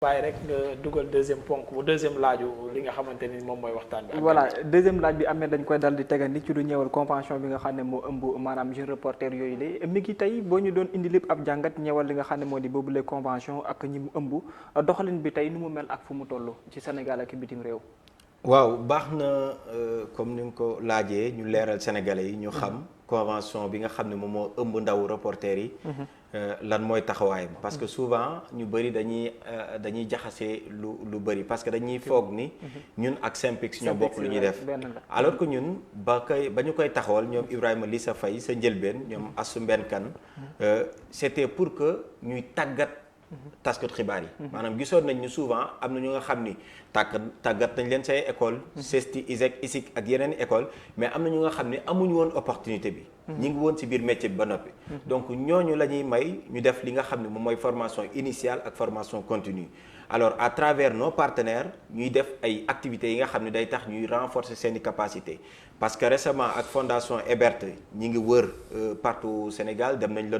waaye rek nga dugal deuxième ponk bu deuxième laaju li nga xamante ni moom mooy waxtaan bi. voilà deuxième laaj bi amee dañ koy dal di tegandi ci lu ñëwal convention bi nga xam ne moo ëmb maanaam jeune reporter yooyu la mi ngi tey boo ñu doon indi lépp ab jàngat ñëwal li nga xam ne moo di boobule convention ak ñi mu ëmb doxalin bi tey ni mu mel ak fu mu toll ci Sénégal ak bitim réew. waaw baax na comme ni nga ko laajee ñu leeral sénégalais yi ñu xam convention bi nga xam ne moom moo ëmb ndaw reporter yi. lan mooy taxawaayam parce que souvent ñu bëri dañuy jaxase lu bëri parce que dañuy foog ni ñun ak SYNPICS ñoo bokk lu ñuy def alors que ñun ba ñu koy taxawal ñoom Ibrahima Lissa Faye sa njëlbeen ñoom Assou Mbène Kane c'était pour que ñuy tàggat taskatu xibaar yi maanaam gisoon nañ ni souvent am na ñu nga xam ni tàggat nañ leen say école CESTI ISEC ISIC ak yeneen école mais am na ñu nga xam ni amuñu woon opportunité bi ñi ngi woon ci biir métier bi ba noppi donc ñooñu la ñuy may ñu def li nga xam ne moom mooy formation initiale ak formation continue alors à travers nos partenaires ñuy def ay activités yi nga xam ne day tax ñuy renforcer seeni capacité parce que récemment ak fondation Ebert ñi ngi wër partout au Sénégal dem nañ le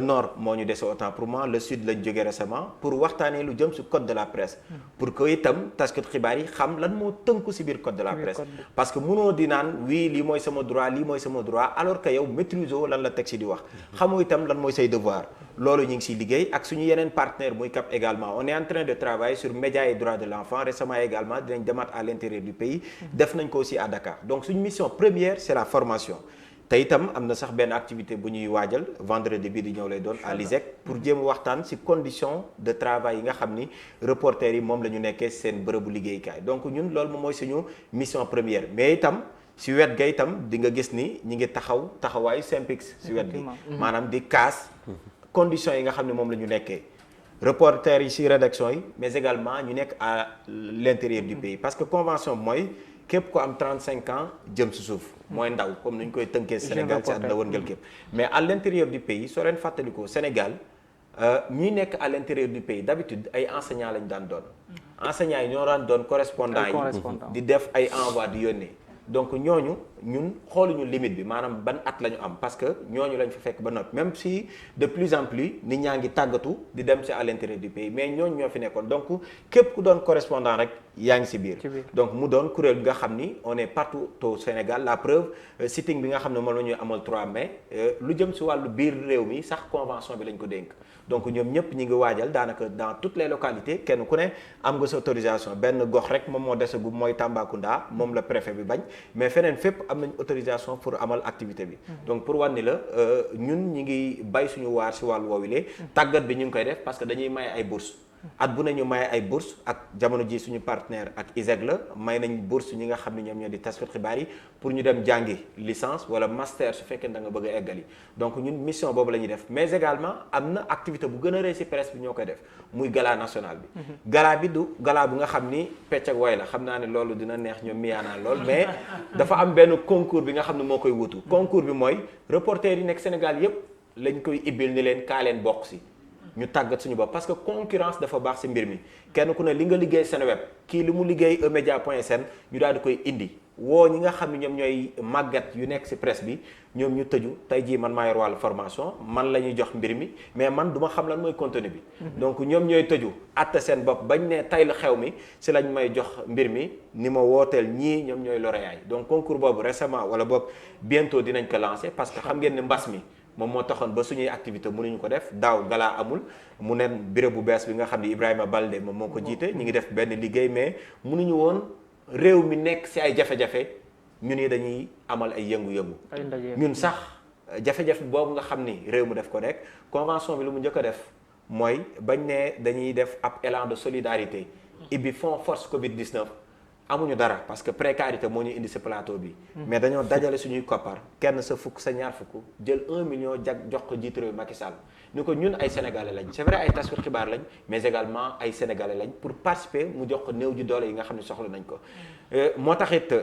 nord moo ñu dese autant pour moi le sud lañ jógee récemment pour waxtaanee lu jëm ci code de la presse pour que itam taskatu xibaar yi xam lan moo tënku ci biir code de la presse parce que mënoo di naan oui lii mooy sama droit lii mooy sama droit alors que yow maîtriser woo lan la texte di wax xamoo itam lan mooy say devoir loolu ñu ngi ciy liggéey ak suñu yeneen partenaire muy CAP également on est en train de travailler sur médias et droits de l'enfant récemment également dinañ demaat à l'intérieur du pays def nañ ko aussi à Dakar donc suñu mission première c'est la formation te itam am na sax benn activité bu ñuy waajal vendredi bii di ñëw lay doon à l'ISEC pour jéem a waxtaan ci conditions de travail yi nga xam ni reporters yi moom la ñu nekkee seen bërëbu liggéeykaay donc ñun loolu moom mooy suñu mission première mais itam ci wet ga itam di nga gis ni ñi ngi taxawaayu SYNPICS ci wet gi maanaam di kaas conditions yi nga xam ne moom la ñu nekkee reporters yi ci rédaction yi mais également ñu nekk à l'intérieur du pays parce que convention mooy képp ko am 35 ans jëm ci suuf mooy ndaw comme ni ñu koy tënkee Sénégal ci àdduna wërngal képp mais à l'intérieur du pays soo leen fàttalikoo Sénégal ñuy nekk à l'intérieur du pays d'habitude ay enseignants lañu daan doon enseignants yi ñoo daan doon correspondants yi di def ay envoi di yónnee donc ñooñu ñun xooluñu limite bi maanaam ban at la ñu am parce que ñooñu lañ fa fekk ba noppi même si de plus en plus nit ñaa ngi tàggatu di dem ci à l'intérieur du pays mais ñooñu ñoo fi nekkoon donc képp ku doon correspondant rek yaa ngi ci biir donc mu doon kuréel bi nga xam ni on est partout au Sénégal la preuve sitting bi nga xam ne moom la ñuy amal 3 mai lu jëm ci wàllu biir réew mi sax convention bi lañ ko dénk donc ñoom ñëpp ñi ngi waajal daanaka dans toutes les localités kenn ku ne am nga sa autorisation benn gox rek moom moo desagum mooy Tambacounda moom la préfet bi bañ mais feneen fépp am nañ autorisation pour amal activité bi donc pour wan ni la ñun ñi ngi bay suñu waar ci wàllu woowile tàggat bi ñu ngi koy def parce que dañuy may ay bourses at bu ne ñu may ay bourses ak jamono ji suñu partenaire ak ISEC la may nañ bourse ñi nga xam ne ñoom ñoo di taskatu xibaar yi pour ñu dem jàngi licence wala master su fekkee da nga bëgg a eggali donc ñun mission boobu la ñuy def mais également am na activité bu gën a rëy ci presse bi ñoo koy def muy gala national bi gala bi du gala bu nga xam ni pecc ak way la xam naa ne loolu dina neex ñoom miyaanaa lool mais dafa am benn concours bi nga xam ne moo koy wutu concours bi mooy reporters yi nekk Sénégal yépp lañ koy ibbil ni leen kaa leen bokk ci ñu tàggat suñu bopp parce que concurrence dafa baax ci mbir mi kenn ku ne li nga liggéey Seneweb kii li mu liggéey emedia.sn ñu daal di koy indi woo ñi nga xam ne ñoom ñooy màggat yu nekk ci presse bi ñoom ñu tëju tey jii man maa yor wàllu formation man la ñuy jox mbir mi mais man duma xam lan mooy contenu bi donc ñoom ñooy tëju atte seen bopp bañ ne tey la xew mi ci lañ may jox mbir mi ni ma wooteel ñii ñoom ñooy lauréat yi donc concours boobu récemment wala boobu bientôt dinañ ko lancer parce que xam ngeen ne mbas mi moom moo taxoon ba suñuy activité mënuñu ko def daaw galaa amul mu neen bureau bu bees bi nga xam ne Ibrahima Balde moom moo ko jiite ñu ngi def benn liggéey mais mënuñu woon réew mi nekk ci ay jafe-jafe ñu ni dañuy amal ay yëngu-yëngu ñun sax jafe-jafe boobu nga xam ni réew mi def ko nekk convention bi lu mu njëkk a def mooy bañ ne dañuy def ab élan de solidarité ibbi fonds force Covid 19 amuñu dara parce que précarité moo ñu indi ci plateau bi mais dañoo dajale suñuy koppar kenn sa fukk sa ñaar fukk jël 1 million jox ko jiitu réew Macky Sall ni ko ñun ay sénégalais lañ c'est vrai ay taskatu xibaar lañ mais également ay sénégalais lañ pour participer mu jox ko néew ji doole yi nga xam ne soxla nañ ko moo tax it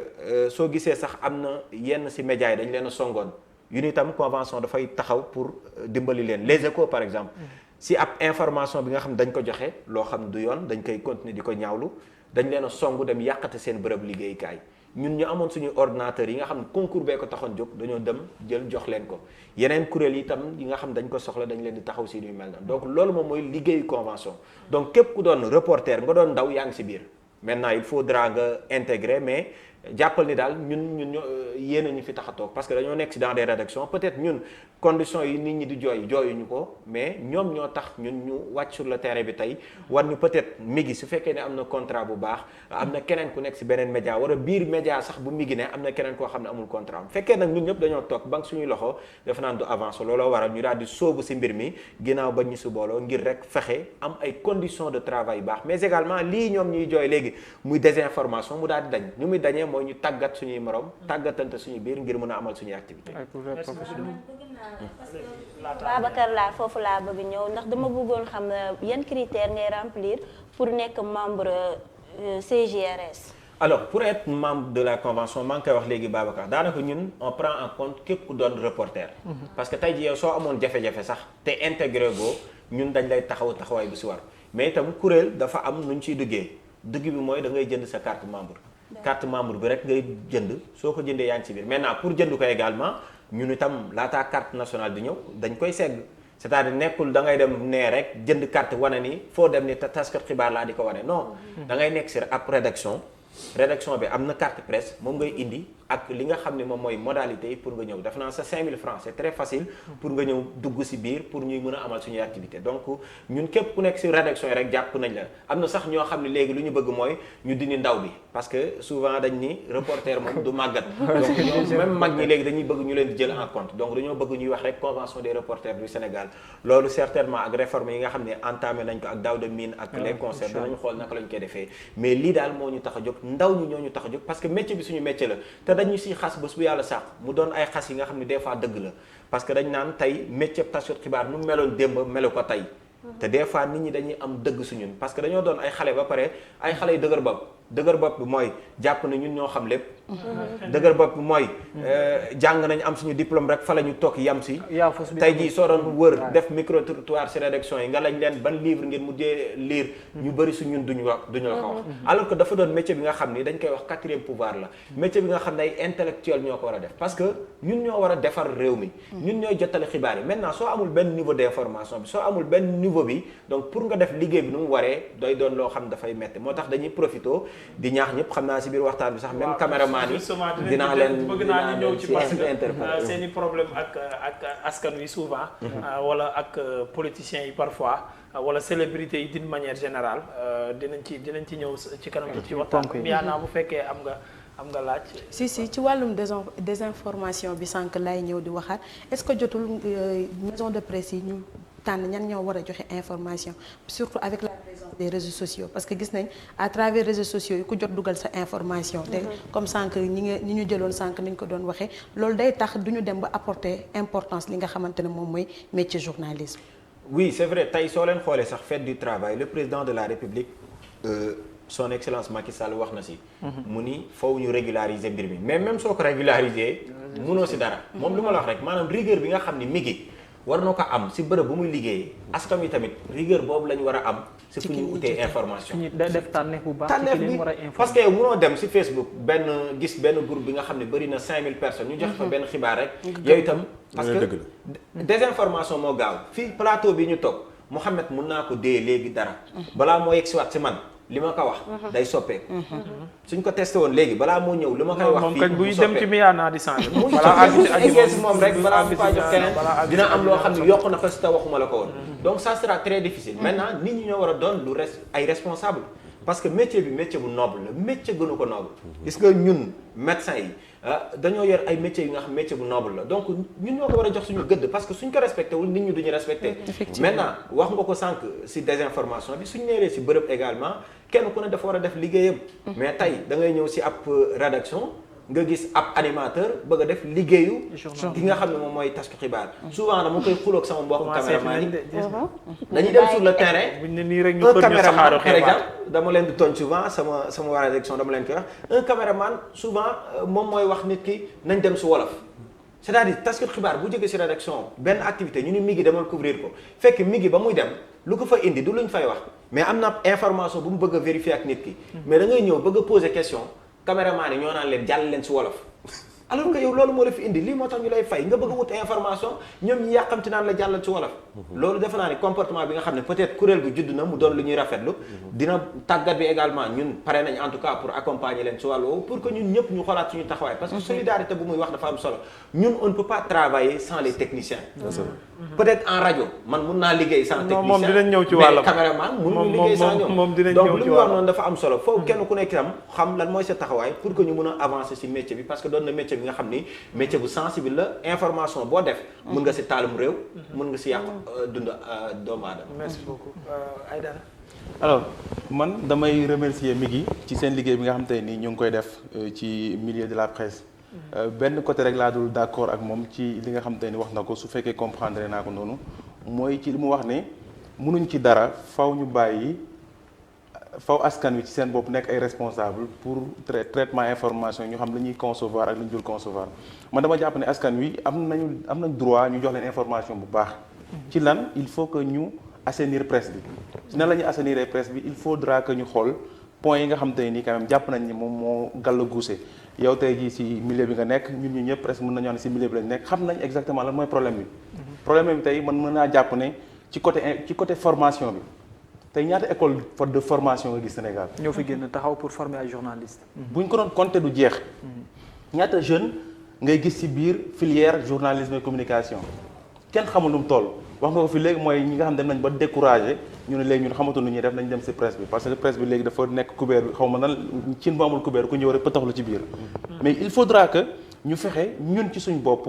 soo gisee sax am na yenn ci médias yi dañ leen a songoon yu ni itam convention dafay taxaw pour dimbali leen les échos par exemple ci ab information bi nga xam ne dañ ko joxe loo xam ne du yoon dañ koy continuer di ko ñaawlu dañ leen a songu dem yàqate seen bërëb liggéeykaay ñun ñu amoon suñu ordinateur yi nga xam ne concours bee ko taxoon jóg dañoo dem jël jox leen ko yeneen kuréel yi itam yi nga xam dañ ko soxla dañ leen di taxaw si yu mel na donc loolu moom mooy liggéeyu convention donc képp ku doon reporter nga doon ndaw yaa ngi si biir maintenant il faudra nga intégrer mais jàppal ni daal ñun yéen a ñu fi tax a toog parce que dañoo nekk si dans des rédactions peut-être ñun conditions yi nit ñi di jooyuñu ko mais ñoom ñoo tax ñun ñu wàcc sur le terrain bi tey war ñu peut-être Migui su fekkee ne am na contrat bu baax am na keneen ku nekk si beneen média wala biir média sax bu Migui ne am na keneen koo xam ne amul contrat am fekkee nag ñun ñëpp dañoo toog banque suñuy loxo defe naan du avance looloo waral ñu daal di sóobu si mbir mi ginnaaw ba ñu si booloo ngir rek fexe am ay conditions de travail baax mais également lii ñoom ñuy jooy léegi muy désinformation mu daal di dañ ñu muy dañee mooy ñu tàggat suñuy morom tàggatante suñu biir ngir mën a amal suñuy activité Babacar laa foofu laa bëgg ñëw ndax dama bëggoon xam yan critères ngay remplir pour nekk membre CJRS. alors pour être membre de la convention maa ngi koy wax léegi Babacar daanaka ñun on prend en compte képp ku doon reporter parce que tey jii yow soo amoon jafe-jafe sax te intégré goo ñun dañ lay taxawaay bu si war mais itam kuréel dafa am nu ñu ciy duggee dugg bi mooy da ngay jënd sa carte membre bi rek ngay jënd soo ko jëndee yaa ngi ci biir maintenant pour jënd ko également ñun itam laataa carte nationale bi ñëw dañ koy segg c'est-à-dire nekkul da ngay dem nee rek jënd carte wane ni foo dem ni taskat xibaar laa di ko wane non da ngay nekk si ab rédaction bi am na carte presse moom ngay indi ak li nga xam ne moom mooy modalité yi pour nga ñëw def naa sa 5000 francs c'est très facile pour nga ñëw dugg si biir pour ñuy mën a amal suñuy activité donc ñun képp ku nekk si rédaction yi rek jàpp nañ la am na sax ñoo xam ne léegi lu ñu bëgg mooy ñu dindi ndaw bi parce que souvent dañ ni reporter moom du màggat donc ñoom même mag ñi léegi dañuy bëgg ñu leen di jël en compte donc dañoo bëgg ñuy wax rek convention des reporters du Sénégal loolu certainement ak réforme yi nga xam ne entamé nañ ko ak Daouda Mine ak les concerts danañu xool naka lañ koy defee mais lii daal moo ñu tax a jóg ndaw ñi ñoo ñu tax a jóg parce que métier bi suñu métier la dañu si xas bés bu yàlla sàq mu doon ay xas yi nga xam ne des fois dëgg la parce que dañ naan tey métier taskat xibaar nu meloon démb melu ko tey te des fois nit ñi dañuy am dëgg suñun parce que dañoo doon ay xale ba pare ay xale yu dëgër bopp bi mooy jàpp ne ñun ñoo xam lépp dëgër bopp bi mooy jàng nañ am suñu diplôme rek fa la ñu toog yam si tey jii soo doon wër def micro trottoir si rédaction yi nga lañ leen ban livre ngeen mujjee lire ñu bëri su ñun duñu la ko wax alors que dafa doon métier bi nga xam ni dañ koy wax quatrième pouvoir la métier bi nga xam ne ay intellectuel ñoo ko war a def parce que ñun ñoo war a defar réew mi ñun ñooy jottale xibaar yi maintenant soo amul benn niveau d'information bi soo amul benn niveau bi donc pour nga def liggéey bi nu mu waree doy doon loo xam dafay métti moo tax dañuy profité di ñaax ñëpp xam naa si biir waxtaan bi sax même caméraman yi dinaa leen bëgg naa ñu ñëw ci parce que interpeller seen i problème ak askan wi souvent wala ak politiciens yi parfois wala célébrités yi d'une manière générale dinañ ci ñëw ci kanam ci waxtaan bi yaanaa bu fekkee am nga laaj. si ci wàllum désinformation bi sànq lay ñëw di waxaat est-ce que jotul maison de presse yi ñu tànn ñan ñoo war a joxe information surtout avec la présence des réseaux sociaux parce que gis nañ à travers réseaux sociaux yi ku jot dugal sa information te comme sànq ñi ñu jëloon sànq ni ñu ko doon waxee loolu day tax du ñu dem ba apporter importance li nga xamante ne moom mooy métier journalisme. oui c'est vrai tey soo leen xoolee sax fête du travail le président de la République son excellence Macky Sall wax na si mu ni faw ñu régulariser mbir mi mais même soo ko régulariser mënoo si dara moom lu ma la wax rek maanaam rigueur bi nga xam ni Migui war na ko am si bërëb bu muy liggéeyee askan wi tamit rigueur boobu la ñu war a am si fu ñu utee information def tànneef bu baax tànneef bi parce que yow mënoo dem si Facebook gis benn groupe bi nga xam ne bëri na 5000 personnes ñu jox fa benn xibaar rek yow itam parce que désinformation moo gaaw fii plateau bi ñu toog Mouhamed mun naa ko dee léegi dara balaa moo yegg si waat si man li ma ko wax day soppeeku suñ ko testé woon léegi balaa moo ñëw li ma koy wax fii moom buy dem ci miyaana di changer mu eggee si moom rek balaa mu faa jox keneen dina am loo xam ne yokk na ko si te waxuma la ko woon donc ça sera très difficile maintenant nit ñi ñoo war a doon ay responsable parce que métier bi métier bu noble la métier gënu ko noble gis nga ñun médecins yi dañoo yor ay métiers yi nga xam métier bu noble la donc ñun ñoo ko war a jox suñu gëdd parce que suñ ko respecté wul nit ñi duñu respecté maintenant wax nga ko sànq si désinformation bi suñ neeree si bërëb également kenn ku ne dafa war a def liggéeyam mais tey da ngay ñëw si ab rédaction nga gis ab animateur bëgg a def liggéeyu ki nga xam ne moom mooy tasku xibaar souvent dama koy xuloog sama mbokk caméraman yi dañuy dem sur le terrain un caméraman par exemple dama leen di tooñ souvent sama waa rédaction dama leen koy wax un caméraman souvent moom mooy wax nit ki nañ dem si wolof c'est-à-dire tasku xibaar bu jógee si rédaction benn activité ñu ni Migui demal couvrir ko fekk Migui ba muy dem lu ko fa indi du luñ fay wax mais am na information bu mu bëgg a vérifier ak nit ki mais da ngay ñëw bëgg a poser question caméraman yi ñoo naan leen jàll leen si wolof alors que yow loolu moo la fi indi lii moo tax ñu lay fay nga bëgg a wut information ñoom ñi yàqamti naan la jàllal ci wolof loolu defe naa ni comportement bi nga xam ne peut-être kuréel gu judd na mu doon lu ñuy rafetlu dina tàggat bi également ñun pare nañ en tout cas pour accompagner leen ci wàllu woowu pour que ñun ñëpp ñu xoolaat suñu taxawaay parce que solidarité bu muy wax dafa am solo ñun on ne peut pas travailler sans les techniciens peut-être en rajo man mun naa liggéey sans technicien moom dinañ ñëw ci wàllam mais caméraman mënuñu liggéey sans ñoom moom dinañ donc ñëw lu ci ñu wax wàllam noonu dafa am solo foofu kenn ku nekk itam xam lan mooy sa taxawaay pour que ñu mën a avancer ci métier bi parce que doon na métier bi nga xam ni métier bu sensible la information boo def mën nga ci taalum réew mën nga ci yàq dund doomu aadama. merci beaucoup Aïdara. alors man damay remercier Migui ci seen liggéey bi nga xam te ni ñu ngi koy def ci milieu de la presse benn côté rek laa dul d'accord ak moom ci li nga xam te ni wax na ko su fekkee comprendre naa ko noonu mooy ci li mu wax ne mënuñ ci dara faw ñu bàyyi faw askan wi ci seen bopp nekk ay responsable pour traitement information ñu xam la ñuy concevoir ak la ñu dul concevoir man dama jàpp ne askan wi am nañ droit ñu jox leen information bu baax ci lan il faut que ñu assainir presse bi ci nan la ñuy assainir presse bi il faudra que ñu xool point yi nga xam te ni quand même jàpp nañ ni moom moo gàll guuse yow tey jii ci milieu bi nga nekk ñun ñu ñëpp presque mën nañoo ne ci milieu bi lañ nekk xam nañ exactement lan mooy problème bi problème bi tey man mën naa jàpp ne ci côté formation bi tey ñaata école de formation nga gis Sénégal. ñoo fi génn taxaw pour former ay journalistes. bu ñu ko doon compter du jeex. ñaata jeune ngay gis ci biir filière journalisme et communication kenn xamul nu mu toll wax nga ko fi léegi mooy ñi nga xam dem nañ ba découragé ñu ne léegi ñun xamatu nu ñuy def nañ dem ci presse bi parce que presse bi léegi dafa nekk couvert bi xaw ma nan cin bu amul couvert ku ñëw rek pëtaxlu ci biir. mais il faudra que ñu fexe ñun ci suñ bopp.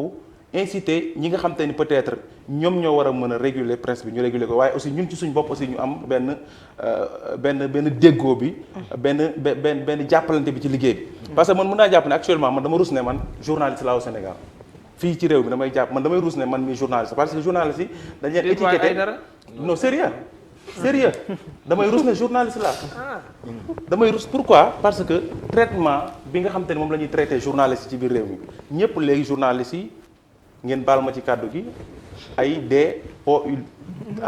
inciter ñi nga xam te ni peut-être ñoom ñoo war a mën a réguler presse bi ñu réguler ko waaye aussi ñun ci suñ bopp aussi ñu am benn déggoo bi benn jàppalante bi ci liggéey bi parce que man mën naa jàpp ne actuellement man dama rus ne man journaliste laa au Sénégal fii ci réew mi damay rus ne man mi journaliste parce que journaliste yi dañ leen étiqueté non sérieux damay rus ne journaliste laa damay rus pourquoi parce que traitement bi nga xam te ni moom la ñuy traité journaliste yi ci biir réew mi ñëpp léegi journaliste yi ngeen baal ma ci kàddu gi ay DOU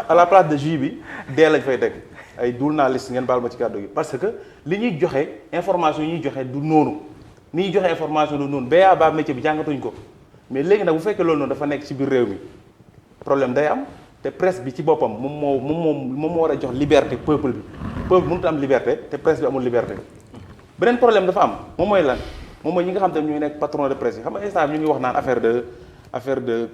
à la place de J bi D lañ fay teg ay journaliste ngeen baal ma ci kàddu gi parce que li ñuy joxe information yi ñuy joxe du noonu ni ñuy joxe information du noonu ba métier bi jàngatuñ ko mais léegi nag bu fekkee loolu noonu dafa nekk ci biir réew mi problème day am te presse bi ci boppam moom moo war a jox liberté peuple mënut am liberté te presse bi amul liberté beneen problème dafa am moom mooy lan moom mooy ñi nga xam te ne ñuy nekk patron de presse yi xam nga instant bi ñu ngi wax naan affaire de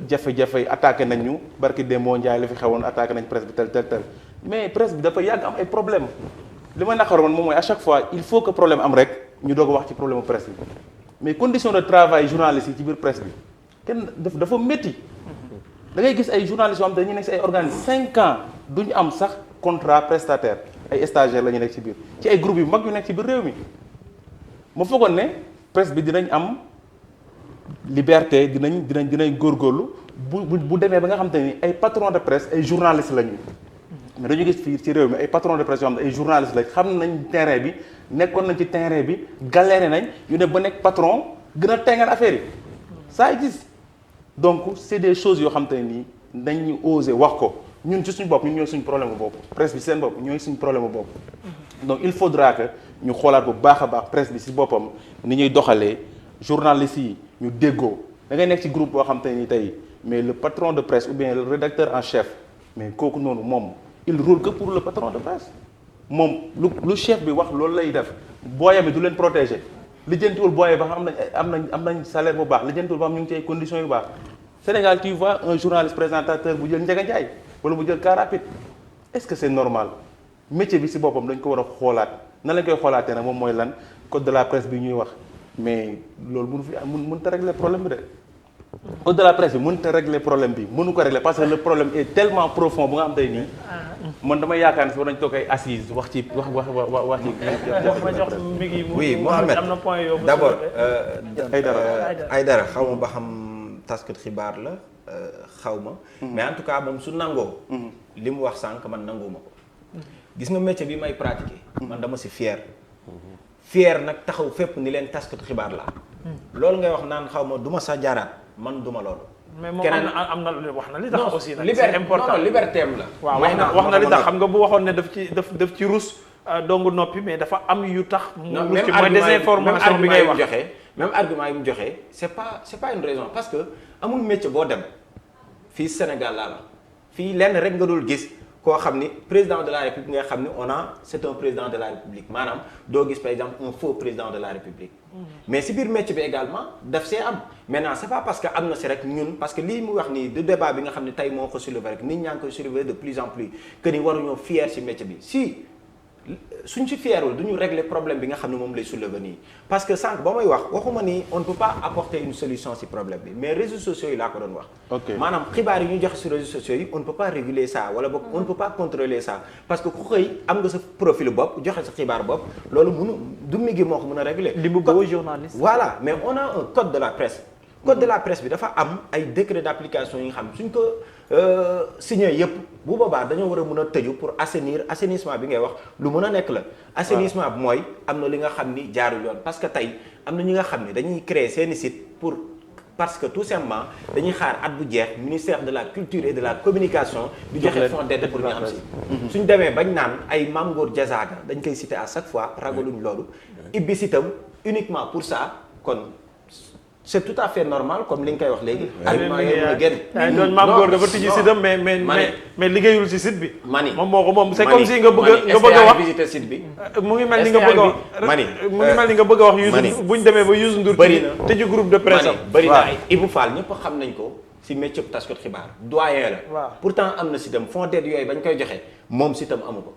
jafe-jafe attaqué nañ ñu barki Demba Ndiaye la fi xewoon attaqué nañ presse bi tel mais presse bi dafa yàgg am ay problème li ma naqaroon moom mooy à chaque fois il faut que problème am rek ñu doog a wax ci problème presse bi mais condition de travail journalistes yi ci biir presse bi kenn dafa métti da ngay gis ay journalistes yoo xam te dañuy nekk ci ay organismes 5 ans duñu am sax contrat prestataire ay stagiaires la ñu nekk ci biir ci ay groupes yu mag yu nekk ci biir réew mi ma foogoon ne presse bi dinañ am liberté dinañ góorgóorlu bu demee ba nga xam te ni ay patron de presse ay journalistes lañu mais dañu gis fii ci réew mi ay patron de presse yoo xam ne ay journalistes lañ xam nañ terrain bi nekkoon nañ ci terrain bi galéré nañ ñu dem ba nekk patron gën a tengal affaire yi ça existe donc c'est des choses yoo xam te nii dañu oser wax ko ñun ci suñu bopp ñun ñooy suñu problème bu bopp presse bi seen bopp ñooy suñu problème bu bopp donc il faudra que ñu xoolaat bu baax a baax presse bi ci boppam ni ñuy doxalee journalistes yi ñu déggoo da ngay nekk ci groupe boo xam te ni tey mais le patron de presse ou bien le rédacteur en chef mais kooku noonu moom il roule que pour le patron de presse moom lu chef bi wax loolu lay def booyam bi du leen protéger lijjantiwul booyee ba xam am nañ salaire bu baax lijjantiwul ba xam ñu ngi ci ay conditions yu baax Sénégal tu vois un journaliste présentateur bu jël Ndiaga Ndiaye wala bu jël car rapide est-ce que c'est normal métier bi ci boppam dañ ko war a xoolaat na lañ koy xoolaatee nag moom mooy lan code de la presse bi ñuy wax mais loolu mënut a régler problème bi de code de la presse bi mënut a régler problème bi mënu ko régler parce que le problème est tellement profond bu nga xam tey nii man damay yaakaar ne si war nañ toog ay assises wax ci. ma jox Migui oui Mohamed am na point yoo d'abord Aïdara xaw ma ba xam taskat xibaar la xaw ma mais en tout cas moom su nangoo li mu wax sànq man nanguwuma ko gis nga métier bi may pratiquer man dama si fier nag taxaw fépp ni leen taskatu xibaar laa loolu ngay wax naan xaw ma du ma sa jaaraat man du ma loolu mais moom am na wax na li tax aussi nag c'est important liberté am la waaw wax na li tax xam nga bu waxoon ne daf ci rus dongu noppi mais dafa am yu tax. mu non mucc mooy désinformation bi ngay wax même argument yi mu joxe c'est pas une raison parce que amul métier boo dem fii Sénégal laa la fii lenn rek nga dul gis koo xam ni président de la République nga xam ni c'est un président de la République maanaam doo gis par exemple un faux président de la République. mais si biir métier bi également daf see am maintenant c'est pas parce que am na si rek ñun parce que lii mu wax nii du débat bi nga xam ne tey moo ko soulever rek nit ñaa ngi koy soulever de plus en plus que ni waruñoo fier si métier bi si suñ ci fierul du ñu régler problème bi nga xam ne moom lay soulever nii parce que sànq ba may wax waxuma ni on ne peut pas apporter une solution si problème bi mais réseaux sociaux yi laa ko doon wax. maanaam xibaar yi ñu joxe si réseaux sociaux yi on ne peut pas réguler ça wala boog on ne peut pas contrôler ça parce que ku xëy am nga sa profil bopp joxe sa xibaar bopp loolu du mi gi moo ko mën a réguler. li mu boo journaliste. voilà mais on a un code de la presse. code de la presse bi dafa am ay décret d'application yi nga xam suñ ko signé yëpp bu boobaa dañoo war a mën a tëju pour assainissement bi ngay wax lu mën a nekk la. assainissement bi mooy am na li nga xam ni jaarul yoon parce que tey am na ñi nga xam ne dañuy créer seeni site parce que tout simplement dañuy xaar at bu jeex ministère de la culture et de la communication di joxe fonds d'aide pour ñu am si suñ demee bañ naan ay Mame Ngor Diazaga dañ koy citer à chaque fois ragaluñ loolu ibbi sitam uniquement pour ça kon c'est tout à fait normal comme li nga koy wax léegi. argument yooyu mën a génn. doon Mame Ngor dafa tijji sitam mais liggéeyul ci site bi. mani moom moo ko moom c'est comme si nga bëgg a wax visiter site bi. mu ngi mel ni nga bëgg a wax mu ngi mel ni nga bëgg a wax Youssou buñ demee ba Youssou Ndour bëri na tëju groupe de presse am bëri na ay Ibou Fall ñëpp xam nañ ko si métier taskatu xibaar doyen la. waaw pourtant am na sitam fonds d'aide yooyu bañ koy joxe moom sitam amu ko.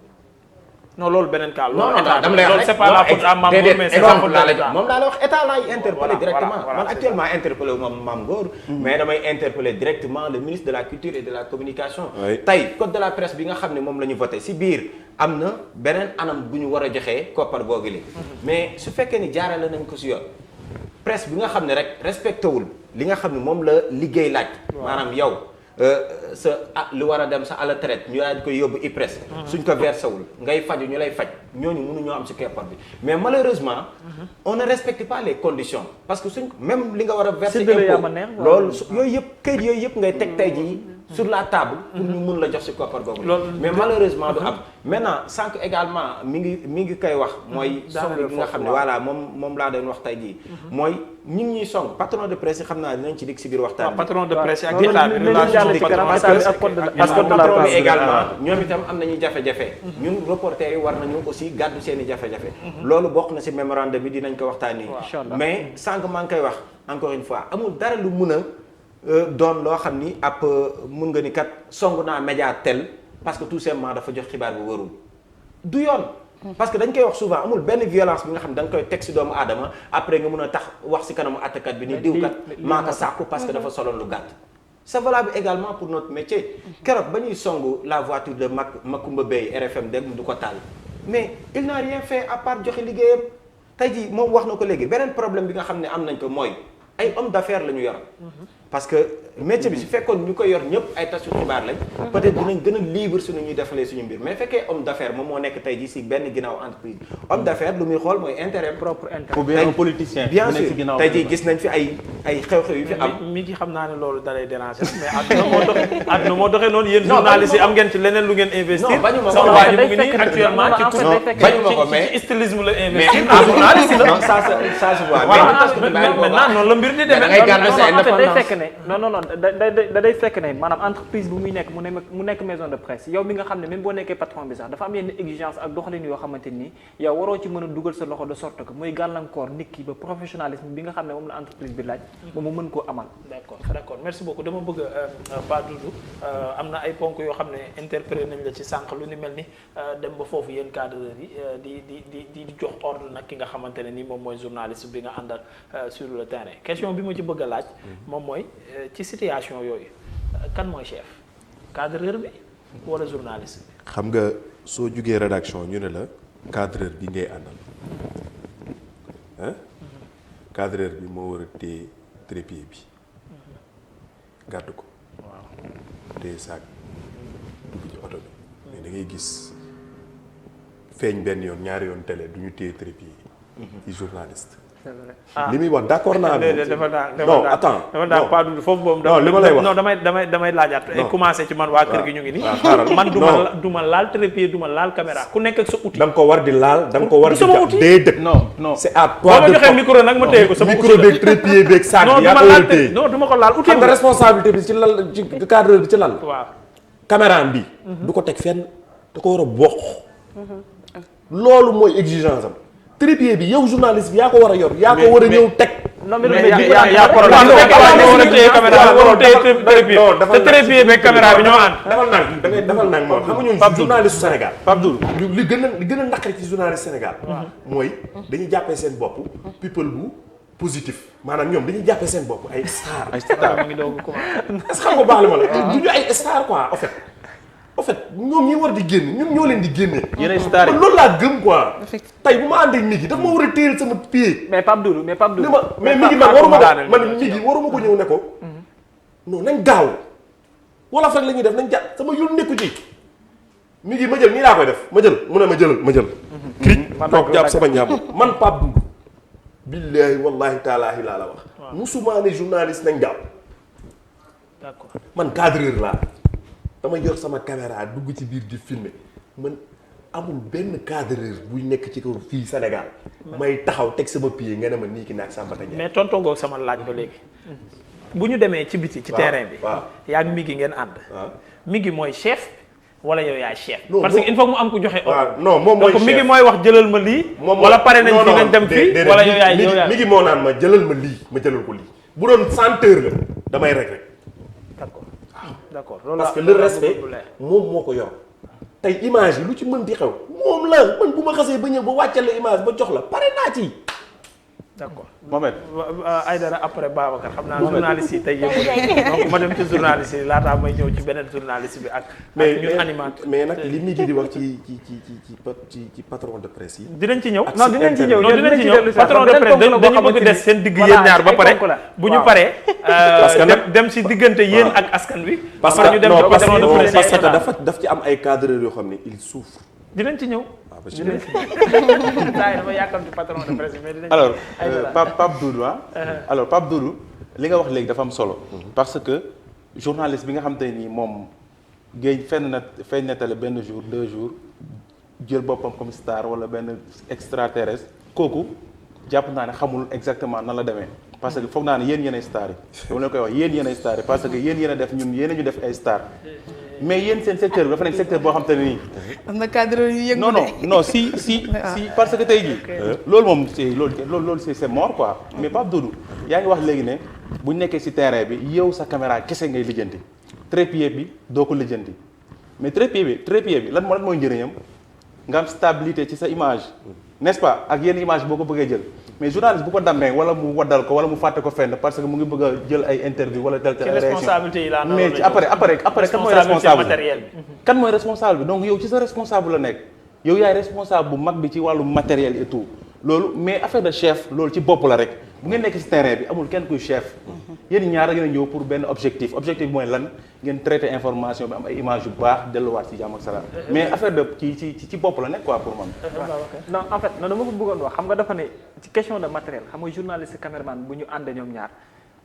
non loolu beneen cas. non dama lay wax rek c'est pas la faute à Mame Ngor mais c'est la faute à l'État. moom laa la wax état laay interpellé directement voilà, man actuellement interpellé moom Mame Ngor mais damay interpellé directement le ministre de la culture et de la communication tey code de la presse bi nga xam ne moom la ñu voté si biir am na beneen anam bu ñu war a joxee koppar googu li mais su fekkee ni jaarale nañ ko si yoon presse bi nga xam ne rek respecté wul li nga xam ne moom la liggéey laaj maanaam yow lu war a dem sa à la traite ñu daal di koy yóbbu IPRES suñ ko versé wul ngay faju ñu lay faj ñooñu mënuñoo am si keppar bi mais malheureusement on ne respecte pas les conditions parce que suñ même li nga war a verser impôt loolu yooyu yëpp këyit yooyu yëpp ngay teg tey jii sur la table pour ñu mun la jox si koppar googu mais malheureusement du am maintenant sànq également mi ngi koy wax mooy song bi nga xam ne voilà moom laa doon wax tey jii mooy ñi ngi ñuy song patron de presse yi xam naa dinañ ci dikk si biir waxtaan bi patron de presse ak état bi parce que patron bi également ñoom itam am nañu jafe-jafe ñun reporters yi war nañu aussi gàddu seen i jafe-jafe loolu bokk na si mémorandum bi dinañ ko waxtaanee mais sànq maa ngi koy wax encore une fois amul dara lu mun a doon loo xam ni ab mun nga ni kat song naa média tel parce que tout simplement dafa jox xibaar bu warul du yoon parce que dañ koy wax souvent amul benn violence bi nga xam ne da nga koy teg si doomu aadama après nga mun a tax wax si kanamu attakat bi ni diw kat maa ko sàkku parce que dafa soloon lu gàtt c'est valable également pour notre métier keroog ba ñuy songu la voiture de Macoumba Beye RFM dégg mu du ko taal mais il n'a rien fait à part joxe liggéeyam tey jii moom wax na ko léegi beneen problème bi nga xam ne am nañ ko mooy ay homme d'affaires la ñu yor parce que métier bi su fekkoon ñu koy yor ñëpp ay tasu xibaar lañ peut-être dinañ gën a libre suñu ñuy defalee suñu mbir mais fekkee homme d'affaires moom moo nekk tey jii si benn ginnaaw entreprise homme d'affaires lu muy xool mooy intérêt propre intérêt ou bien un politicien bien sûr tey jii gis nañ fi ay xew-xew yu fi am mi ngi xam naa ne loolu dalay déranger mais àdduna moo doxee noonu yéen journalistes yi am ngeen ci leneen lu ngeen investir non bañu ma ko sama waa ji mu ngi nii actuellement bañu ma ko mais ci stylisme la investir journaliste la ça se voit maintenant noonu la mbir di demee ngay garder sa indépendance non da day fekk ne maanaam entreprise bu muy nekk mu nekk maison de presse yow mi nga xam ne même boo nekkee patron bi sax dafa am yenn exigence ak doxalin yoo xamante ni yow waroo ci mën a dugal sa loxo de sorte que muy gàllankoor nit ki ba professionnalisme bi nga xam ne moom la entreprise bi laaj ba mu mën koo amal. d'accord merci beaucoup dama bëgg Ba Doudou am na ay ponk yoo xam ne interpellé nañ la ci sànq lu ni mel ni dem ba foofu yéen cadreurs yi di jox ordre nag ki nga xamante ne ni moom mooy journaliste bi nga àndal sur le terrain question bi ma ci bëgg a laaj moom mooy ci situation yooyu kan mooy chef cadreur bi wala journaliste bi. xam nga soo jugee rédaction ñu ne la cadreur bi ngay àndal cadreur bi moo war a téye trépied bi gàddu ko téye saag dugg ci oto bi mais da ngay gis feeñ benn yoon ñaari yoon télé du ñu téye trépied yi ci journaliste li muy wax d'accord naa. non attends dafa pas du foofu boobu. non li ma lay wax non damay laajaat. ay commencé ci man waa kër gi ñu ngi nii. man du ma laal trépied du ma laal caméra ku nekk ak sa outil. da nga ko war di laal da nga ko war di. sama outil déedéet. non c'est à toi de. boo ma joxee micro nag ma téye ko sama outil micro beeg trépied beeg saag bi yaa ko war a téye. non du ma ko laal outil xam nga responsabilité bi ci lan ci cadre bi ci lan. waaw caméra bi. du ko teg fenn da ko war a bokk. loolu mooy exigence am. trépied bi yow journaliste bi yaa ko war a yor. yaa ko war a ñëw teg. non mais yaa problème te trépied beeg caméra bi ñoo ànd. defal nag moom xam nga ñun journaliste Sénégal. li gën a naqari ci journaliste Sénégal. mooy dañuy jàppee seen bopp people bu positif maanaam ñoom dañuy jàppee seen bopp ay star. mu ngi doog a commencé. est-ce que xam nga baax li ma la. du ñu ay star quoi en fait ñoom ñi war di génn ñun ñoo leen di génne. yéenay star yi loolu laa gëm quoi. tey bu ma ànd ak Migui daf ma war a téyel sama pied. mais Pape Doudou mais Migui man waruma ko ñëw ne ko. non nañ gaaw wala rek la ñuy def nañ jàpp sama yoon nekku ci. Migui ma jël nii laa koy def ma jël mu ne ma jël. cric toog jàpp sama ñaam man Pape Doudou. billahi wallahi taalaahi laa la wax. musuma ne journaliste nañ gaaw. d'accord man cadreur laa. dama yor sama caméra dugg ci biir di filmer man amul benn cadreur buy nekk ci kaw fii Sénégal may taxaw teg sama pied nga ne ma nii ki naag Sambata Ndiaye. mais tonton ngoog sama laaj ba léegi. bu ñu demee ci biti ci terrain bi. waaw yaa ngi Migui ngeen ànd. Migui mooy chef wala yow yaay chef. non parce que il faut mu am ku joxe. waaw non moom mooy chef donc Migui mooy wax jëlal ma lii. wala pare nañ fi nañ dem fii wala yow yaay Migui moo naan ma jëlal ma lii ma jëlal ko lii. bu doon 100 heures la damay rek. d'accord parce que le respect moom moo ko yor tey image yi lu ci mën di xew moom la man bu ma xasee ba ñëw ba wàccal la image ba jox la pare naa ci. d'accord Mohamed. Aïdara après Babacar xam naa journaliste yi tey yëpp donc ma dem ci journaliste yi laataa may ñëw ci beneen journaliste bi ak. ñun animateur mais nag li Migui di wax ci patron de presse yi. dinañ ci ñëw. non dinañ ci ñëw patron de presse dañu bëgg des seen digg yéen ñaar ba pare bu ñu paree. parce que dem si diggante yéen ak askan wi. parce que non parce que daf ci am ay cadreurs yoo xam ne il souffre. dinañ ci ñëw. dinañ ci ñëw dama yàkkam ci patron de presse mais dinañ alors Pape Doudou alors Pape Doudou li nga wax léegi dafa am solo. parce que journaliste bi nga xam te nii moom géej feeñ nettale benn jour 2 jours jël boppam comme star wala benn extraterrestre kooku jàpp naa ne xamul exactement nan la demee. parce que foog naa ne yéen yéenay star yi. dama leen koy wax yéen yéenay star yi parce que yéen yéen a def ñun yéen ñu def ay star mais yéen seen secteur bi dafa nekk secteur boo xam te ne nii. am na cadre yu yëngu non si parce que tey jii. loolu moom loolu c'est mort quoi. mais Pape Doudou yaa ngi wax léegi ne bu ñu nekkee si terrain bi yow sa caméra kese ngay lijjanti trépied bi doo ko lijjanti mais trépied bi lan mooy njëriñam nga am stabilité ci sa image n'est-ce pas ak yenn image boo ko bëggee jël. mais journaliste bu ko dammee wala mu waddal ko wala mu fàtte ko fenn parce que mu ngi bëgg a jël ay interview wala tel réaction responsabilité yi laa mais ci après kan mooy responsable kan mooy responsable bi donc yow ci sa responsable la nekk yow yaay responsable bu mag bi ci wàllu matériel et tout loolu mais affaire de chef loolu ci bopp la rek bu ngeen nekk ci terrain bi amul kenn kuy chef yéen ñaar a ngeen a ñëw pour benn objectif bi mooy lan ngeen traité information bi am ay image yu baax delluwaat ci jàmm ak salaam mais affaire de ci bopp la nekk quoi pour man. non en fait non dama ko bëggoon wax xam nga dafa ne ci question de matériel xam nga journaliste caméraman bu ñu ànd ñoom ñaar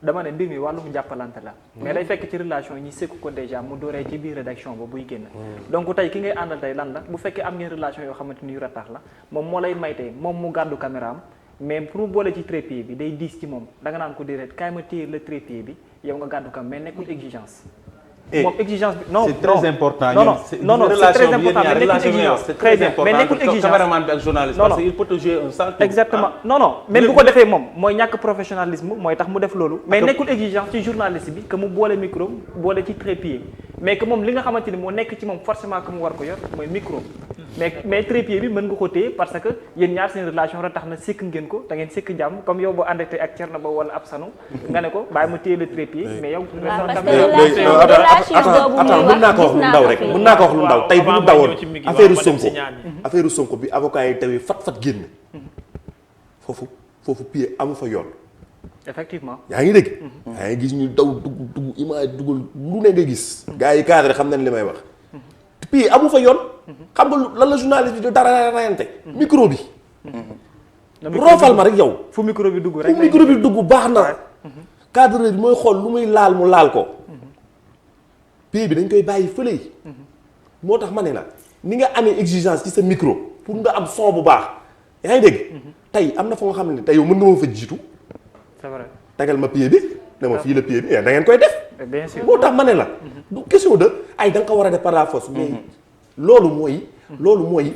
dama ne mbir mi wàllum jàppalante la mais day fekk ci relation yi ñi sekk ko déjà mu dooree ci biir rédaction ba buy génn donc tey ki ngay àndal tey lan la bu fekkee am ngeen relation yoo xamante ni yu ratax la moom moo lay may tey moom mu gàddu caméra am mais pour mu boole ci trépied bi day diis ci moom da nga naan ko direct kaay ma téye le trépied bi yow nga gàddu kam mais nekkul exigence moom exigence bi non c'est très important non c'est très important mais nekkul exigence très bien mais nekkul exigence caméraman bi ak journaliste parce que il peut te jouer un sale tour exactement non même bu ko defee moom mooy ñàkk professionnalisme mooy tax mu def loolu mais nekkul exigence ci journaliste bi que mu boole micro boole ci trépied mais que moom li nga xamante ni moo nekk ci moom forcément que mu war ko yor mooy micro mais trépied bi mën nga ko téye parce que yéen ñaar seen relation rek tax na sikk ngeen ko da ngeen sikk jàmm comme yow boo àndate ak Thierno Ba wala Absanu nga ne ko bàyyi ma téye le trépied mais yow mën naa ko wax lu ndaw rek mën naa ko wax lu ndaw tey bu ñu dawoon affaire Sonko bi avocat yi tawee fat génn foofu pied amu fa yoon effectivement yaa ngi dégg yaa ngi gis ñu daw dugg image dugal lu ne nga gis gars yi cadre xam nañ li may wax pied amu fa yoon xam nga lan la journaliste bi di dara rayante micro bi roofal ma rek yow. fu micro bi dugg rek fu micro bi dugg baax na. cadreur bi mooy xool lu muy laal mu laal ko. pays bi dañ koy bàyyi fële yi. moo tax ma ne la ni nga amee exigence ci sa micro pour nga am son bu baax yaa ngi dégg. tey am na fa nga xam ne tey yow mën nga ma fa jiitu. c'est vrai tegal ma pied bi ne ma fii la pied bi da ngeen koy def. bien sûr moo tax ma ne la. du question de ay da nga ko war a def par la force mais loolu mooy. mooy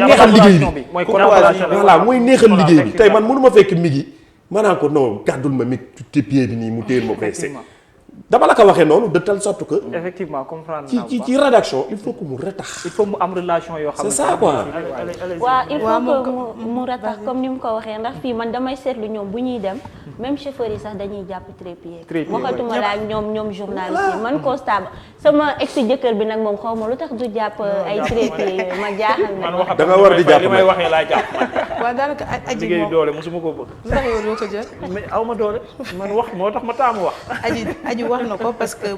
neexal liggéey bi. voilà mooy neexal liggéey bi tey man mënu ma fekk mi ngi maanaam ko non gàddul ma mi ci pied bi nii mu téyel ma koy dama la ko waxee noonu de telle sorte que. effectivement comprendre ci rédaction il faut que mu retax. il faut mu am relation yoo xam ne. c'est ça quoi. waaw il faut que mu retax comme ni mu ko waxee ndax fii man damay seetlu ñoom bu ñuy dem même chauffeur yi sax dañuy jàpp trépied. waxatuma la ak ñoom journaliste yi man constat sama ex jëkkër bi nag moom xaw ma lu tax du jàpp ay trépied yooyu ma jaaxal na. da nga war di jàpp li may waxee laay jàpp man. waaw daanaka aji liggéey doole mosuma koo bëgg. lu tax yow doo ko jël. mais aw ma doole man wax moo tax ma taamu wax. aji wax na ko parce que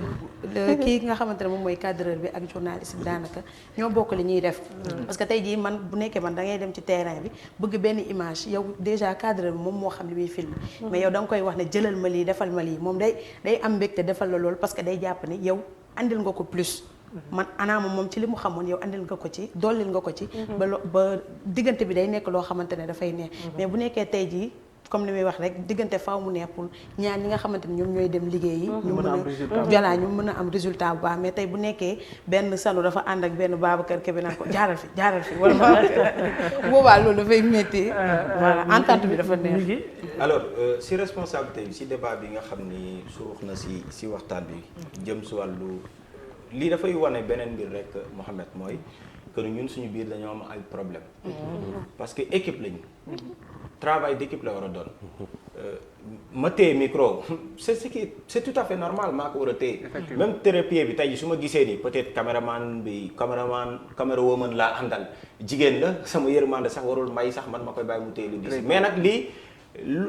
kii nga xamante ne moom mooy cadreur bi ak journaliste bi daanaka ñoo bokk li ñuy def. parce que tey jii man bu nekkee man da ngay dem ci terrain bi bëgg benn image yow déjà cadreur bi moom moo xam li muy film. mais yow da nga koy wax ne jëlal ma lii defal ma lii moom day am mbégte defal la loolu parce que day jàpp ne yow andil nga ko plus. man anaama moom ci li mu xamoon yow andil nga ko ci dollil nga ko ci. ba diggante bi day nekk loo xamante ne dafay neex. mais bu nekkee tey jii. comme li muy wax rek diggante faaw mu neex pour ñaar ñi nga xamante ni ñoom ñooy dem liggéeyi. ñu mën a am résultat bu baax mais tey bu nekkee benn sanu dafa ànd ak benn Babacar Kébé naan ko jaaral fi wala boobaa loolu dafay métti. voilà entente bi dafa neex. alors si responsabilité bi si débat bi nga xam ni suux na si waxtaan bi jëm si wàllu lii dafay wane beneen mbir rek Mouhamed mooy que ñun suñu biir dañoo am ay problème parce que équipe lañu. travail d'équipe la war a doon ma téye micro c'est tout à fait normal maa ko war a téye même trépied bi tey ji su ma gisee ni peut-être caméra woman laa àndal jigéen la sama yërmande sax warul may sax man ma koy bàyyi mu téye lu dis mais nag lii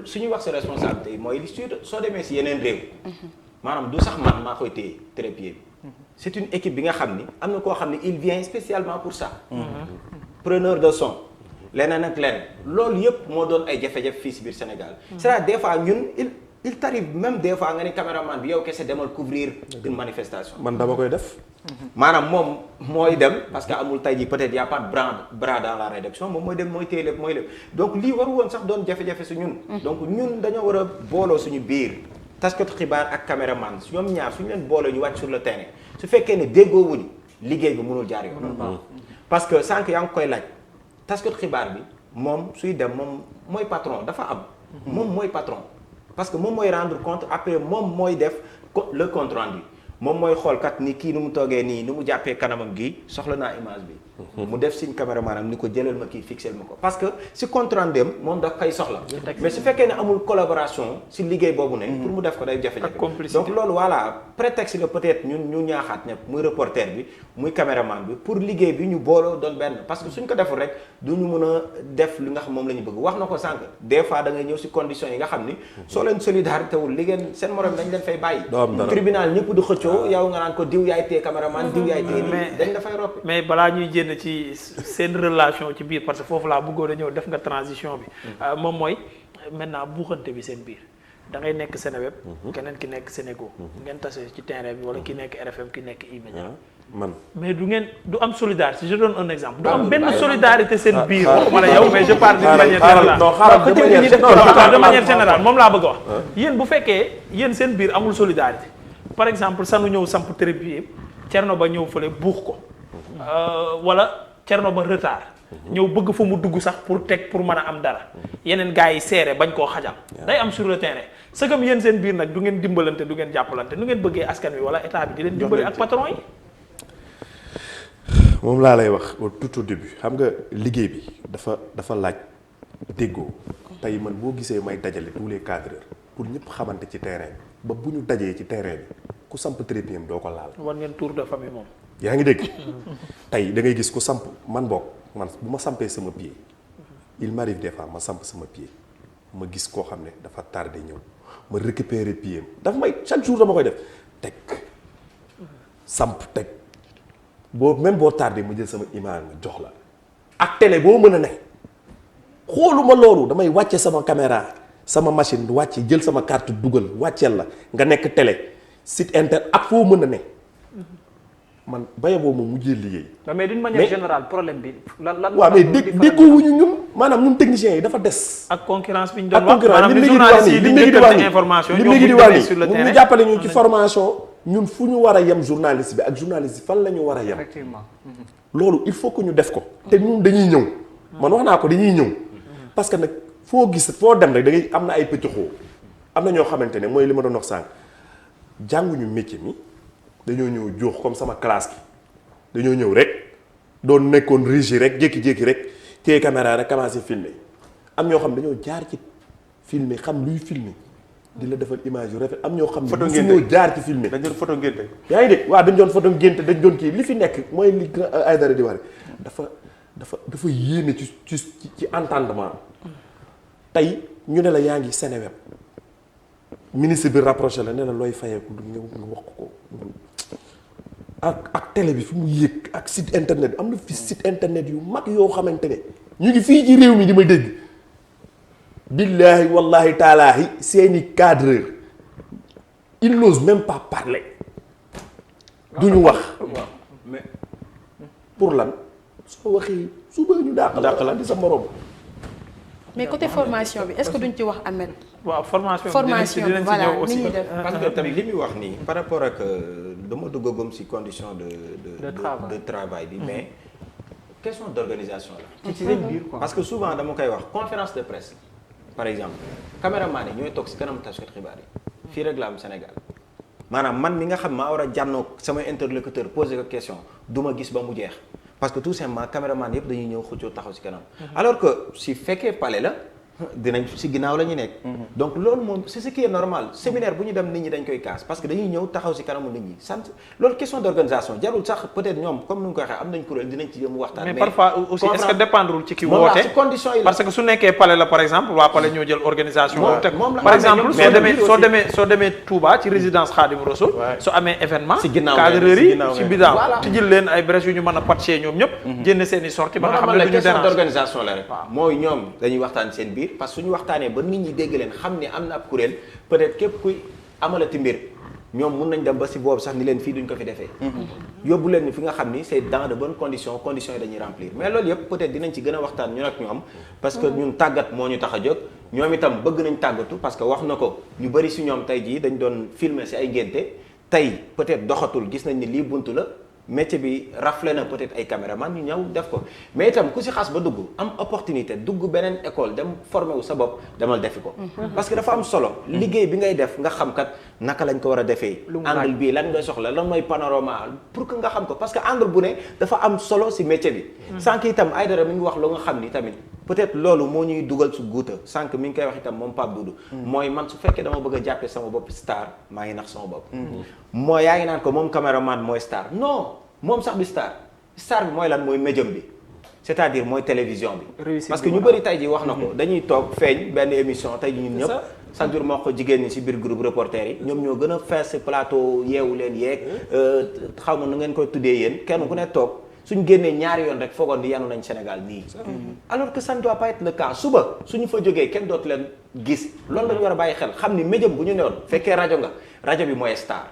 suñuy wax sa responsabilité yi mooy li soo demee si yeneen réew maanaam du sax man maa koy téye trépied bi c'est une équipe bi nga xam ni am na koo xam ne il vient spécialement pour ça preneur de son leneen ak leneen loolu yëpp moo doon ay jafe-jafe fii si biir Sénégal. c'est-à-dire des fois ñun il t'arrive même des fois nga ni caméraman bi yow kese demal couvrir une manifestation. man dama koy def. maanaam moom mooy dem parce que amul tey jii peut-être y a pas de bras dans la rédaction moom mooy dem mooy téye lépp mooy lépp donc lii waru woon sax doon jafe-jafe su ñun. donc ñun dañoo war a booloo suñu biir. taskatu xibaar ak caméraman ñoom ñaar suñu leen booloo ñu wàcc sur le terrain su fekkee ne déggoo wuñu liggéey bi mënul jaar yoon. parce que sànq yaa ngi koy laaj. taskatu xibaar bi moom suy dem moom mooy patron dafa am. moom mooy patron parce que moom mooy rendre compte après moom mooy def le compte rendu moom mooy xool kat ni kii nu mu toogee nii nu mu jàppee kanamam gi soxla naa image bi. mu def signe caméraman am ni ko jëlal ma kii fixel ma ko parce que si compte rendu am moom daf koy soxla. mais su fekkee ne amul collaboration si liggéey boobu ne. pour mu def ko day jafe-jafe. donc loolu voilà prétexte la peut-être ñun ñu ñaaxaat ñëpp muy reporter bi muy caméraman bi pour liggéey bi ñu booloo doon benn parce que suñ ko deful rek du ñu mën a def li nga xam moom la ñu bëgg wax na ko sànq des fois da ngay ñëw si conditions yi nga xam ni soo leen solidarité wul li ngeen seen morom dañ leen fay bàyyi. tribunal ñëpp du xëccoo yow nga naan ko diw yaay téye caméraman diw yaay téye dañ dafay roppi. mais balaa ñuy génn ci seen relation ci biir parce que foofu laa bëggoon a ñëw def nga transition bi moom mooy maintenant buuxante bi seen biir da ngay nekk Seneweb keneen ki nekk Sénégo ngeen tase ci terrain bi wala ki nekk RFM ki nekk E-Media man mais du am solidarité je donne un exemple du am benn solidarité seen biir waxuma la yow mais je parle de manière générale moom laa bëgg a wax yéen bu fekkee yéen seen biir amul solidarité par exemple sanu ñëw samp trépied Thierno Ba ñëw fële buux ko wala Thierno Ba retard ñëw bëgg fa mu dugg sax pour mën a am dara yeneen gars yi seere bañ koo xajal day am sur le terrain c'est comme yéen seen biir nag du ngeen dimbalante du ngeen jàppalante nu ngeen bëggee askan wi wala état bi di leen dimbali ak patron yi moom laa lay wax tout au début xam nga liggéey bi dafa laaj déggoo tey man boo gisee may dajale tous les cadreurs pour ñëpp xamante ci terrain bi ba bu ñu dajee ci terrain bi ku samp trépied doo ko laal war ngeen tour de famille moom yaa ngi dégg tey da ngay gis ku samp man bokk man bu ma sampee sama pied il m'arrive des fois ma samp sama pied ma gis koo xam ne dafa tardé ñëw ma récupérer pied dafa may chaque jour dama koy def teg samp teg boo même boo tardé ma jël sama image ma jox la ak télé boo mën a ne xooluma loolu damay wàcce sama caméra sama machine wàcce jël sama carte dugal wàcceel la nga nekk télé site internet ak foo mën a ne man baye boobu moom mujjee liggéey. mais d'une manière générale problème bi lan. waaw mais déggoowuñu ñun maanaam ñun techniciens yi dafa des. ak concurrence bi ñu doon wax maanaam li journaliste yi di njëkkante information ñoom ñu demee sur le terrain ñu jàppale ñu ci formation ñun fu ñu war a yem journaliste bi ak journaliste bi fan la ñu war a yem. effectivement. loolu il faut que ñu def ko. te ñun dañuy ñëw. man wax naa ko dañuy ñëw. parce que nag foo gis foo dem rek da ngay am na ay pëccëxoo am na ñoo xamante ne mooy li ma doon wax sànq jànguñu métier mi dañoo ñëw jox comme sama classe bi dañoo ñëw rek doon nekkoon régie rek jékki-jékki rek téye caméra rek commencé filmer am ñoo xam dañoo jaar ci filmer xam luy filmer di la defal image yu rafet am ñoo xam ne suñoo jaar ci filmer dañ doon photo ngénte yaa ngi dégg waaw dañ doon photo ngénte dañ doon kii li fi nekk mooy li Aïdara di wax dafa yéene ci entendement tey ñu ne la yaa ngi Seneweb ministre bi rapproché la ne la looy fayeeku nga wax ko ak télé bi fi mu yéeg ak site internet bi am na fi site internet yu mag yoo xamante ne ñu ngi fii ci réew mi di ma dégg billaahi wallahi taalaahi seeni cadreur ils n'osent même pas parler duñu wax mais pour lan soo waxee suba ñu dàq la di sa morom. mais côté formation bi est-ce que duñ ci wax Ahmed. waaw formation dinañ ci ñëw aussi parce que tamit li muy wax nii par rapport ak dama duggagum ci condition de travail bi mais question d'organisation la. ci seen biir quoi. parce que souvent dama koy wax conférence de presse par exemple caméraman yi ñooy toog ci kanam taskatu xibaar yi fii rek la am Sénégal maanaam man mi nga xam maa war a jànnoo sama interlocuteur poser ko question du ma gis ba mu jeex parce que tout simplement caméraman yëpp dañuy ñëw xëccoo taxaw ci kanam. alors que si fekkee palais la. dinañ ci ginnaaw la ñu nekk. donc loolu moom c'est ce qui est normal séminaire bu ñu dem nit ñi dañ koy kaas parce que dañuy ñëw taxaw ci kanamu nit ñi sant loolu question d'organisation jarul sax peut-être ñoom comme ni ñu ko waxee am nañ kuréel dinañ ci jëm waxtaan. mais parfois aussi est-ce que dépendrul ci ki woote ci conditions yi la parce que su nekkee palais la par exemple waa palais ñoo jël organisation. moom la par exemple soo demee Touba ci résidence Khadim Rassoul. su amee événement. ci ginnaaw cadreur yi ci bidaa voilà tijjil leen ay brèches yu ñu mën a patcher ñoom ñëpp. génne seen i sorties ba nga xam ne duñu question déranger. d'organisation la rek mooy ñoom dañuy waxtaan seen biir parce que suñu waxtaanee ba nit ñi dégg leen xam ne am na ab kuréel peut-être képp kuy amalati mbir ñoom mun nañ dem ba si boobu sax ni leen fii duñ ko fi defee yóbbu leen ni fi nga xam ni c'est dans de bonnes conditions yi dañuy remplir mais loolu yëpp peut-être dinañ ci gën a waxtaan ñun ak ñoom parce que ñun tàggat moo ñu tax a jóg ñoom itam bëgg nañ tàggatu parce que wax na ko ñu bari si ñoom tey jii dañ doon filmer si ay ngénte tey peut-être doxatul gis nañ ni lii buntu la métier bi raflé na peut-être ay caméraman ñu ñëw def ko mais itam ku si xas ba dugg am opportunité dugg beneen école dem formé wu sa bopp demal defi ko parce que dafa am solo liggéey bi ngay def nga xam kat naka lañ ko war a defee angle bii lan ngay soxla lan mooy panorama pour que nga xam ko parce que angle bu ne dafa am solo si métier bi sànq itam Aïdara mi ngi wax lu nga xam ni tamit peut-être loolu moo ñuy dugal su guuta sànq mi ngi koy wax itam moom Pape Doudou mooy man su fekkee dama bëgg a jàppee sama bopp star maa ngi nax sama bopp mooy yaa ngi naan ko moom caméraman mooy star non moom sax bi star bi mooy lan mooy médium bi c'est-à-dire mooy télévision bi parce que ñu bëri tey ji wax na ko dañuy toog feeñ benn émission tey ji ñun ñëpp chaque jour moo ko jigéen ñi ci biir groupe reporter yi ñoom ñoo gën a fees plateau yeewu leen yeeg xaw ma nu ngeen koy tuddee yéen kenn ku ne toog suñ génnee ñaari yoon rek foogoon di yanu nañ Sénégal nii alors que ça ne doit pas être le cas suba suñu fa jógee kenn dootu leen gis loolu lañu war a bàyyi xel xam ni médium bu ñu newoon fekkee rajo nga rajo bi mooy star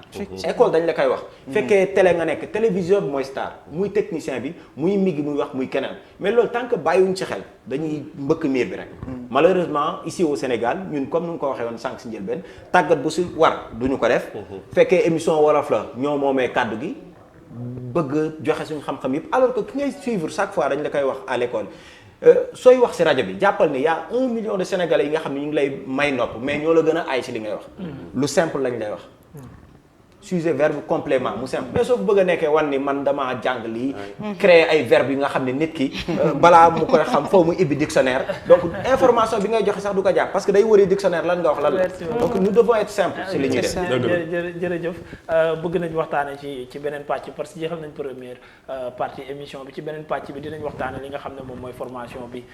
école dañ la koy wax fekkee télé nga nekk télévision bi mooy star muy technicien bi muy migi muy wax muy keneen mais loolu tant que bàyyiwuñ ci xel dañuy mbëkk miir bi rek malheureusement ici au Sénégal ñun comme nu nga ko waxee woon sànq si njëlbeen tàggat bu si war duñu ko def fekkee émission wolof la ñoo moomee kàddu gi bëgg joxe suñu xam-xam yëpp alors que ki ngay suivre chaque fois dañ la koy wax à l'école sooy wax ci rajo bi jàppal ne y a 1 million de Sénégalais yi nga xam ne ñu ngi lay may nopp mais ñoo la gën a aay ci li ngay wax lu simple lañ lay wax sujet verbe complément mu simple mais soo bëgg a nekkee wan ni man damaa jàng lii créer ay verbes yi nga xam ne nit ki balaa mu koy xam foofu mu ibbi dictionnaire donc information bi ngay joxe sax du ko jàpp parce que day wëri dictionnaire lan nga wax lan la donc nous devons être simple ci li ñuy def jërëjëf bëgg nañ waxtaane ci beneen pàcc parce que jeexal nañ première partie émission bi ci beneen pàcc bi dinañ waxtaane li nga xam ne moom mooy formation bi